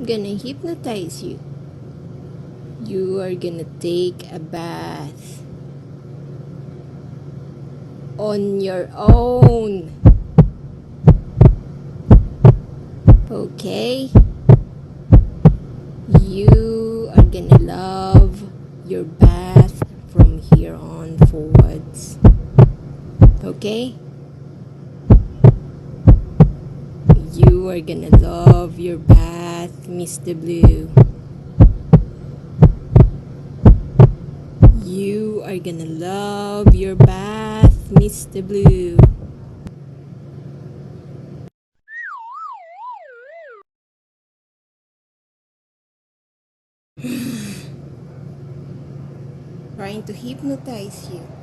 gonna hypnotize you. You are gonna take a bath on your own. Okay? You are gonna love your bath from here on forwards. Okay? You are gonna love your bath, Mr. Blue. You are gonna love your bath, Mr. Blue. Trying to hypnotize you.